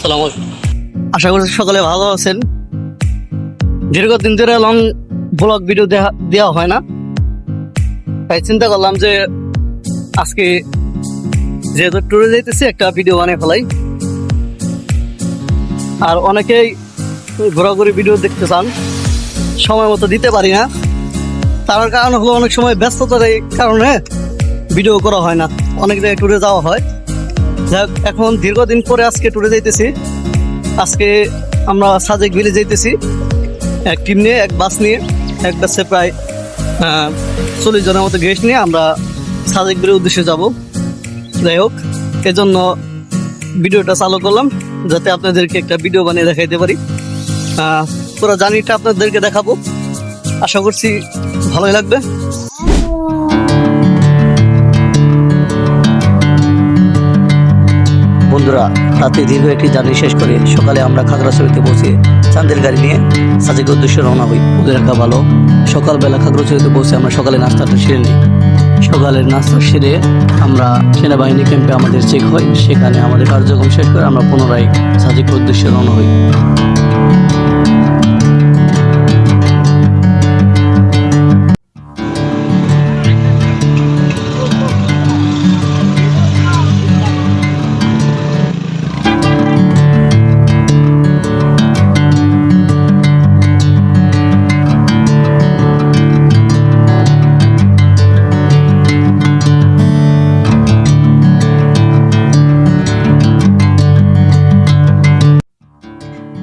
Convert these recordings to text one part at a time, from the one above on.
আসসালামু আলাইকুম। আশা করছি সকলে ভালো আছেন। দীর্ঘদিন ধরে লং ব্লগ ভিডিও দেওয়া হয় না, তাই চিন্তা করলাম যে আজকে যেহেতু ট্যুরে যাইতেছি একটা ভিডিও বানিয়ে ফেলাই। আর অনেকেই ঘোরাঘুরি ভিডিও দেখতে চান, সময় মতো দিতে পারি না। তার কারণ হলো অনেক সময় ব্যস্ততার কারণে ভিডিও করা হয় না, অনেক জায়গায় ট্যুরে যাওয়া হয়। যাক, এখন দীর্ঘদিন পরে আজকে ট্যুরে যাইতেছি। আজকে আমরা সাজেক বিলে যাইতেছি এক টিম নিয়ে, এক বাস নিয়ে। এক বাসে প্রায় 40 জনের মতো গেস্ট নিয়ে আমরা সাজেক বিলের উদ্দেশ্যে যাব। যাই হোক, এজন্য ভিডিওটা চালু করলাম যাতে আপনাদেরকে একটা ভিডিও বানিয়ে দেখাইতে পারি। পুরো জার্নিটা আপনাদেরকে দেখাবো, আশা করছি ভালোই লাগবে। বন্ধুরা, রাতে দীর্ঘ একটি জার্নি শেষ করে সকালে আমরা খাগড়াছড়িতে পৌঁছে চাঁদের গাড়ি নিয়ে সাজেকের উদ্দেশ্যে রওনা হই। ওদের রাখা ভালো, সকালবেলা খাগড়াছড়িতে পৌঁছে আমরা সকালে নাস্তাটা সেরে নিই। সকালের নাস্তা সেরে আমরা সেনাবাহিনী ক্যাম্পে আমাদের চেক হয়, সেখানে আমাদের কার্যক্রম শেষ করে আমরা পুনরায় সাজেকের উদ্দেশ্যে রওনা হই।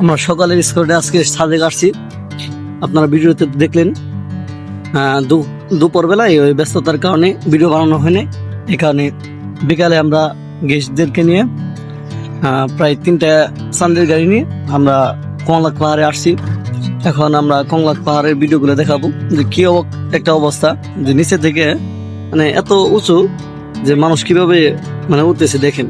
আমরা সকালের স্কুলে আজকে সাজেক আসছি, আপনারা ভিডিওতে দেখলেন। দুপুরবেলায় ওই ব্যস্ততার কারণে ভিডিও বানানো হয়নি। এই কারণে বিকালে আমরা গেস্টদেরকে নিয়ে প্রায় 3টা চাঁদের গাড়ি নিয়ে আমরা কংলাক পাহাড়ে আসছি। এখন আমরা কংলাক পাহাড়ের ভিডিওগুলো দেখাবো যে কি একটা অবস্থা, যে নিচে থেকে মানে এত উঁচু যে মানুষ কিভাবে উঠতেছে দেখেন।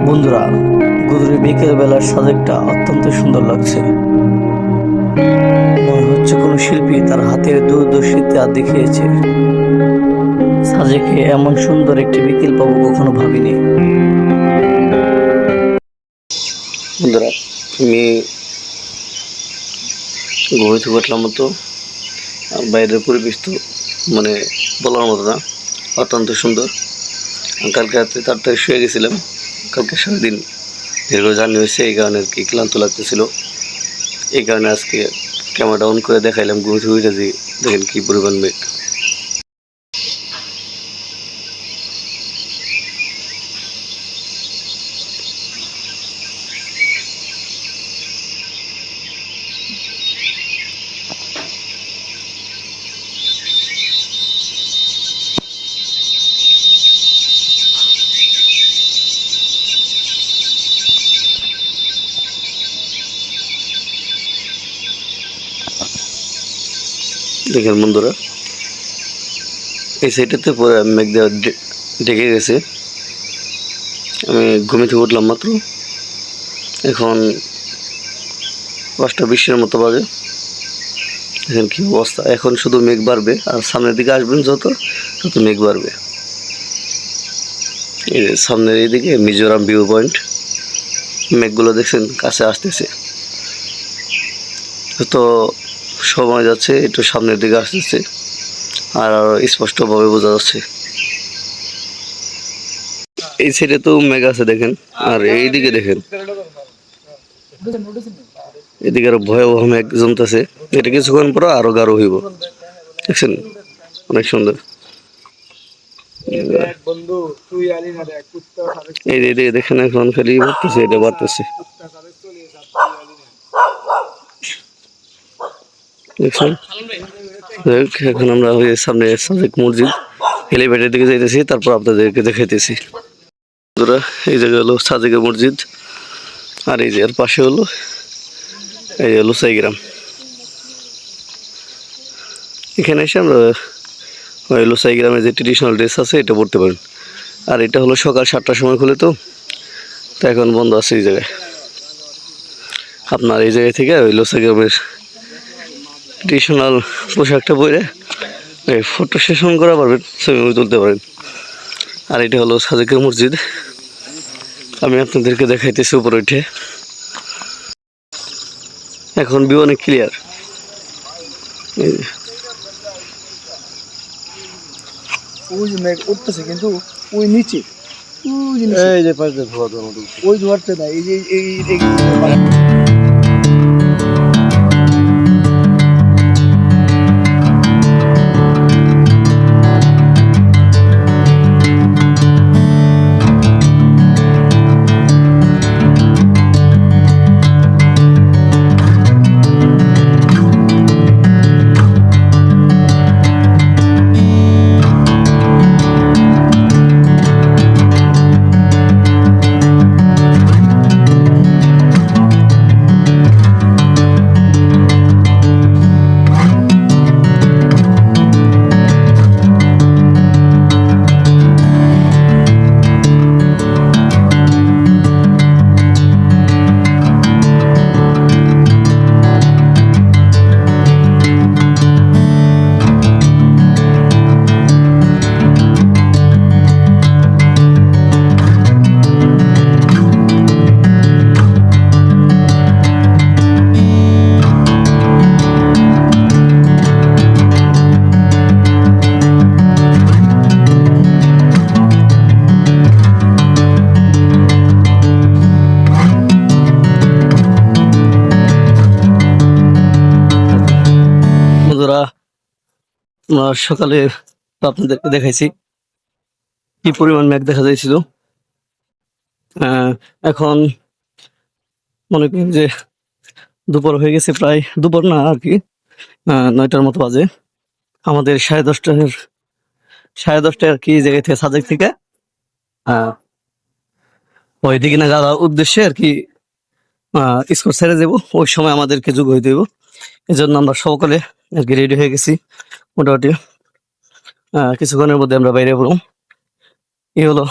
বন্ধুরা, গুদুরি বিকেল বেলার সাজেকটা অত্যন্ত সুন্দর লাগছে। মনে হচ্ছে কোনো শিল্পী তার হাতের দূরদর্শিতা দেখিয়েছে। সাজেকে এমন সুন্দর একটি বিকেল পাবো কখনো ভাবিনি। বন্ধুরা, আমি ঘুরে উঠলাম মতো, বাইরের পরিবেশ তো বলার মতো না, অত্যন্ত সুন্দর। কালকে রাতে তাড়াতাড়ি শুয়ে গেছিলাম, কালকে সারাদিন দীর্ঘ জার্নি হয়েছে, এই কারণে আর কি ক্লান্ত লাগতেছিল। এই কারণে আজকে ক্যামেরাটা অন করে দেখাইলাম ঘুরে উঠে যে দেখেন কি পরিমাণ মেঘ। দেখেন বন্ধুরা, এই সাইডটাতে পরে মেঘ দেওয়া ঢেকে গেছে। আমি ঘুমে থেকে উঠলাম মাত্র, এখন 5:20 মতো বাজে। দেখেন কি অবস্থা, এখন শুধু মেঘ বাড়বে, আর সামনের দিকে আসবেন যত মেঘ বাড়বে। এই সামনের এইদিকে মিজোরাম ভিউ পয়েন্ট, মেঘগুলো দেখছেন কাছে আসতেছে, তো সময় যাচ্ছে একটু সামনের দিকে আসতেছে, আর স্পষ্টভাবে বোঝা যাচ্ছে। এই সাইডে তো মেঘ আছে দেখেন, আর এইদিকে দেখেন এদিকে আরো ভয়াবহ মেঘ জমতেছে। এটা কিছুক্ষণ পর আরো গাঢ় হইব, দেখছেন অনেক সুন্দর। এই যে দেখেন এখন খালি বাড়তেছে, এটা বাড়তেছে দেখছেন। এখন আমরা ওই সামনে সাজেক মসজিদ এলিভেটের দিকে যাইতেছি, তারপর আপনাদেরকে দেখাইতেছি। এই জায়গা হলো সাজেকের মসজিদ, আর এই যে এর পাশে হলো এই যে লুসাই গ্রাম। এখানে এসে আমরা ওই লুসাই গ্রামের যে ট্রেডিশনাল ড্রেস আছে এটা পড়তে পারেন। আর এটা হলো সকাল 7টার সময় খুলে, তো এখন বন্ধ আছে এই জায়গায়। আপনার এই জায়গা থেকে ওই লুসাই গ্রামের ট্রেডিশনাল পোশাকটা পরে ফটো সেশন করা পারবেন, ছবি তুলতে পারেন। আর এটা হলো সাজেকের মসজিদ, আমি আপনাদেরকে দেখাইতেছি উপরে উঠে। এখন ভিউ অনেক ক্লিয়ার। ওই যে মেঘ উঠতেছে, কিন্তু ওই নিচে এই যে পাশে ধোয়া ধোয়া ওই ধোয়ারতে না, এই যে এই সকালে আপনাদেরকে দেখাইছি কি পরিমাণ মেঘ দেখা যাইছিল। এখন মনে করেন যে দুপুর হয়ে গেছে, প্রায় দুপুর না আর কি 9টার মতো বাজে। আমাদের 10:30 আর কি জায়গা থেকে সাজেক থেকে ওই দিকে না যাওয়ার উদ্দেশ্যে আর কি স্কুল ছেড়ে যাবো, ওই সময় আমাদেরকে যোগ হয়ে দেবো। এই জন্য আমরা সকালে আর কি রেডি হয়ে গেছি মোটামুটি। কিছুক্ষণের মধ্যে আমরা বাইরে পড়লাম। এই হলো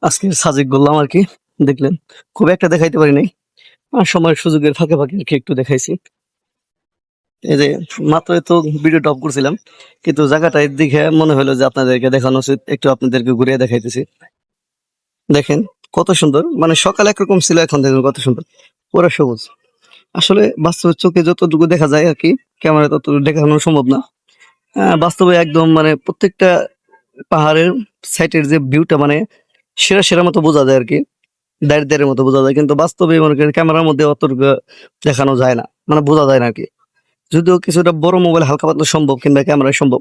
আজকের সাজেক বললাম আর কি, দেখলেন খুব একটা দেখাইতে পারি নাই, সময়ের সুযোগের ফাঁকে ফাঁকে আর কি একটু দেখাইছি। এই যে মাত্র তো ভিডিও টপ করছিলাম, কিন্তু জায়গাটা দেখে মনে হলো যে আপনাদেরকে দেখানো উচিত, একটু আপনাদেরকে ঘুরিয়ে দেখাইতেছি। দেখেন কত সুন্দর, মানে সকাল একরকম ছিল, এখন দেখুন কত সুন্দর পুরো সবুজ। আসলে বাস্তব চোখে যতটুকু দেখা যায় আর কি, ক্যামেরা ততটুকু দেখানো সম্ভব না। বাস্তবে একদম মানে প্রত্যেকটা পাহাড়ের সাইটের যে ভিউটা মানে সেরা সেরা মতো বোঝা যায় আর কি, দাঁড়ের মতো বোঝা যায়, কিন্তু বাস্তবে মনে করেন ক্যামেরার মধ্যে অতটুকু দেখানো যায় না, মানে বোঝা যায় না আর কি। যদিও কিছুটা বড় মোবাইল হালকা পাতলা সম্ভব, কিংবা ক্যামেরায় সম্ভব,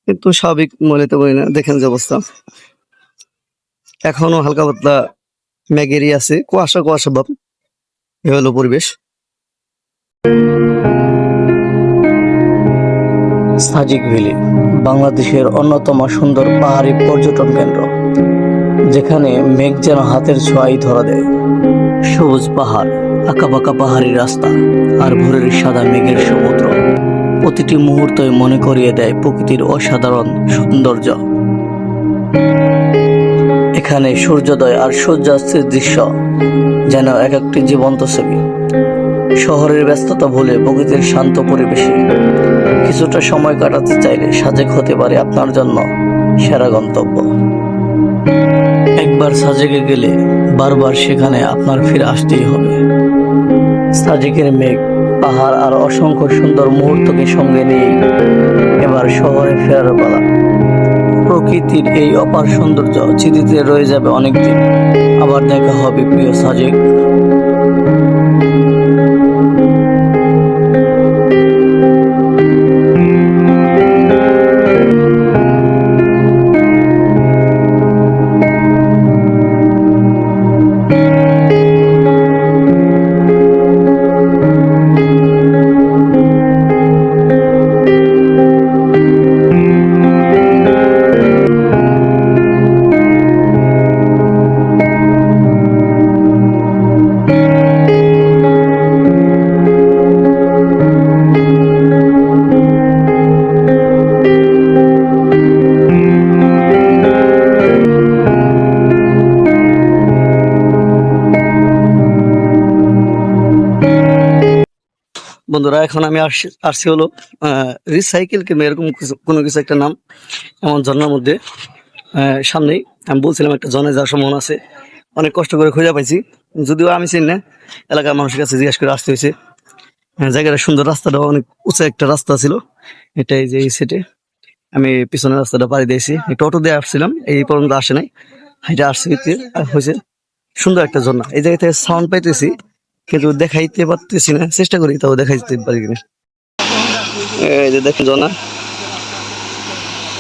কিন্তু স্বাভাবিক মোবাইলে বলি না। দেখেন যে অবস্থা, এখনো হালকা পাতলা মেঘেরই আছে, কুয়াশা কুয়াশা ভাব। এ হলো পরিবেশ। সাজেক ভ্যালি বাংলাদেশের অন্যতম সুন্দর পাহাড়ি পর্যটন কেন্দ্র, যেখানে মেঘ যেন হাতের ছোঁয়াই ধরা দেয়। সবুজ পাহাড়, আঁকাবাঁকা পাহাড়ি রাস্তা, আর ভোরের সাদা মেঘের সমুদ্র প্রতিটি মুহূর্তই মনে করিয়ে দেয় প্রকৃতির অসাধারণ সৌন্দর্য। এখানে সূর্যোদয় আর সূর্যাস্তের দৃশ্য যেন এক একটি জীবন্ত ছবি। শহরের ব্যস্ততা ভুলে প্রকৃতির শান্ত পরিবেশে কিছুটা সময় কাটাতে চাইলে সাজেক হতে পারে আপনার জন্য সেরা গন্তব্য। একবার সাজেকে গেলে বারবার সেখানে আপনার ফিরে আসতেই হবে। সাজেকের মেঘ, পাহাড় আর অসংখ্য সুন্দর মুহূর্তকে সঙ্গে নিয়ে এবার শহরে ফেরার পালা। প্রকৃতির এই অপার সৌন্দর্য স্মৃতিতে রয়ে যাবে অনেকদিন। আবার দেখা হবে প্রিয় সাজেক। বন্ধুরা, এখন আমি আসছি হলো রিসাইকেল কিংবা এরকম কোনো কিছু একটা নাম এমন ঝর্ণার মধ্যে। সামনেই আমি বলছিলাম একটা ঝর্ণায় যাওয়ার সম্ভাবনা আছে, অনেক কষ্ট করে খুঁজে পাইছি, যদিও আমি চিনি না, এলাকার মানুষের কাছে জিজ্ঞাসা করে আসতে হয়েছে। জায়গাটা সুন্দর, রাস্তাটা অনেক উঁচা একটা রাস্তা ছিল, এটাই যে এই সেটে আমি পিছনের রাস্তাটা পাড়ি দিয়েছি, একটু অটো দিয়ে আসছিলাম, এই পর্যন্ত আসে নাই, এটা আসছে হয়েছে। সুন্দর একটা ঝর্ণা, এই জায়গা থেকে সাউন্ড পাইতেছি কিন্তু দেখাইতে পারতেছি না, চেষ্টা করি তাও দেখাইতে পারি কিনা। এই যে দেখেন ঝর্ণা,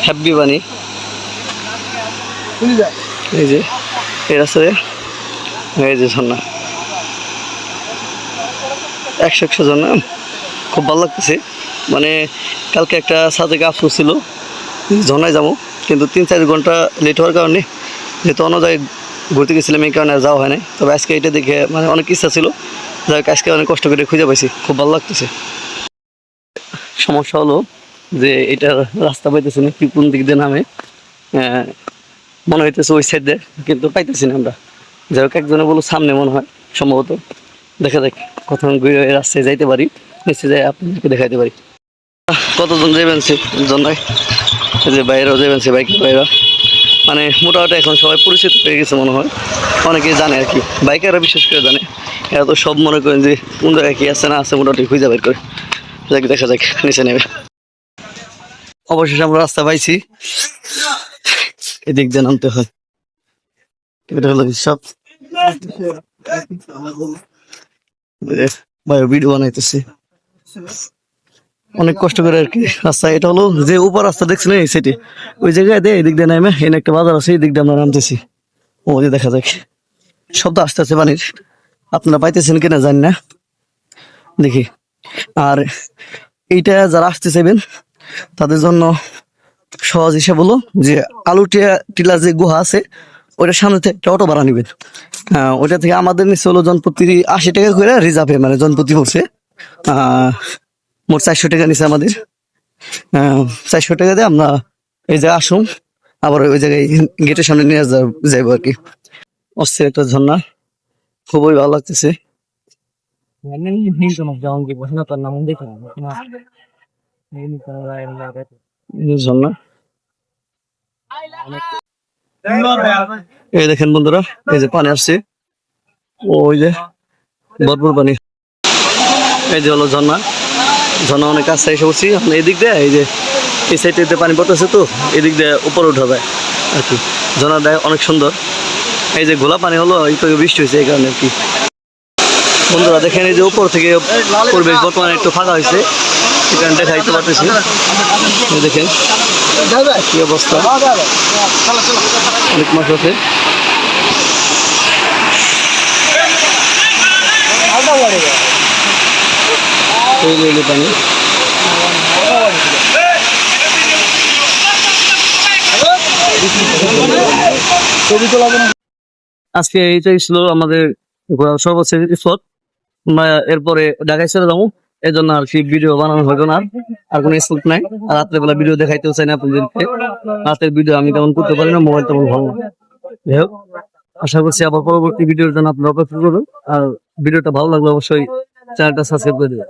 হ্যাপি বানি, এই যে এই রাস্তায়, এই যে ঝর্ণা, 100 ঝর্ণা, খুব ভালো লাগতেছে। মানে কালকে একটা সাথে আফসোস ছিল ঝর্ণায় যাবো, কিন্তু 3-4 ঘন্টা লেট হওয়ার কারণে, যেহেতু অন্য জায়গায় ঘুরতে গেছিলাম এই কারণে আর যাওয়া হয় নাই। তবে আজকে এটা দেখে মানে অনেক ইচ্ছা ছিল, যাই হোক আজকে অনেক কষ্ট করে খুঁজে পাইছি, খুব ভালো লাগতেছে। সমস্যা হলো যে এটা রাস্তা পাইতেছি না, কি কোন দিক দিয়ে নামে, মনে হইতেছে ওই সাইড দিয়ে, কিন্তু পাইতেছি না আমরা। যাই হোক একজনে বলো সামনে মনে হয় সম্ভবত, দেখা যাক কখন ঘুরে রাস্তায় যাইতে পারি, নিশ্চয় যাই আপনাদেরকে দেখাইতে পারি। কতজন যাবেন জন্যায়, এই যে বাইরেও যাবেন বাইকের বাইরে, মানে মোটামুটি এখন সবাই পরিচিত হয়ে গেছে মনে হয়, অনেকেই জানে আর কি, বাইকাররা বিশেষ করে জানে। এরা তো সব মনে করেন যে কোন জায়গায় কি আছে না আছে মোটামুটি খুঁজে বের করে, যাক দেখা যাক নিচে নেবে। অবশেষে আমরা রাস্তা পাইছি, এদিক দিয়ে নামতে হয়, এটা হলো সব ভিডিও বানাইতেছি, অনেক কষ্ট করে আর কি রাস্তা। এটা হলো যে উপর রাস্তা দেখছেন এই সেটি, ওই জায়গায় দেয় এদিক দিয়ে নামে, এনে একটা বাজার আছে, এই দিক দিয়ে আমরা নামতেছি, ও যে দেখা যাক শব্দ আসতেছে পানির, আপনারা পাইতেছেন কিনা জানি না, দেখি। আর এইটা যারা আসতে চাইবেন তাদের জন্য সহজ হিসাব হলো যে আলুটিয়া টিলার যে গুহা আছে ওইটার সামনে থেকে একটা অটো ভাড়া নিবেন। ওইটা থেকে আমাদের নিচে হলো জনপ্রতি 80 টাকা করে রিজার্ভে, মানে জনপ্রতি পড়ছে মোট 400 টাকা নিচে আমাদের। 400 টাকা দিয়ে আমরা এই জায়গায় আসুন, আবার ওই জায়গায় গেটের সামনে নিয়ে যাইবো আর কি। অস্থির একটা ঝর্ণা, খুবই ভালো লাগতেছে। ঝর্ণা এই দেখেন বন্ধুরা, এই যে পানি আসছে, ওই যে ভরপুর পানি, এই যে হলো ঝর্ণা। ঝর্ণা অনেক কাছে এসে পড়ছি, আপনি এদিক দিয়ে এই যে এই সাইডে পানি পড়তেছে, তো এদিক দিয়ে উপরে উঠা যায় আর কি। ঝর্ণাটা অনেক সুন্দর, এই যে ঘোলা পানি হলো একটু বৃষ্টি হয়েছে এই কারণে আর কি। বন্ধুরা দেখেন এই যে উপর থেকে পরিবেশ বর্তমানে একটু ফাঁকা হয়েছে, এখানে দেখাইতে পারতেছি, দেখেন কি অবস্থা, অনেক মাছ আছে। পানি আজকে এইটাই ছিল আমাদের সর্বোচ্চ স্পট। এরপরে ঢাকায় চলে যাবো, এই জন্য আর কি ভিডিও বানানো হইতো না, আর কোনো স্পট নাই। আর রাত্রেবেলা ভিডিও দেখাইতেও চাই না আপনাদেরকে, রাতের ভিডিও আমি তেমন করতে পারি না, মোবাইল তেমন ভালো না। যাই হোক আশা করছি আবার পরবর্তী ভিডিওর জন্য আপনারা অপেক্ষা করবেন, আর ভিডিওটা ভালো লাগলে অবশ্যই চ্যানেলটা সাবস্ক্রাইব করে দেবেন।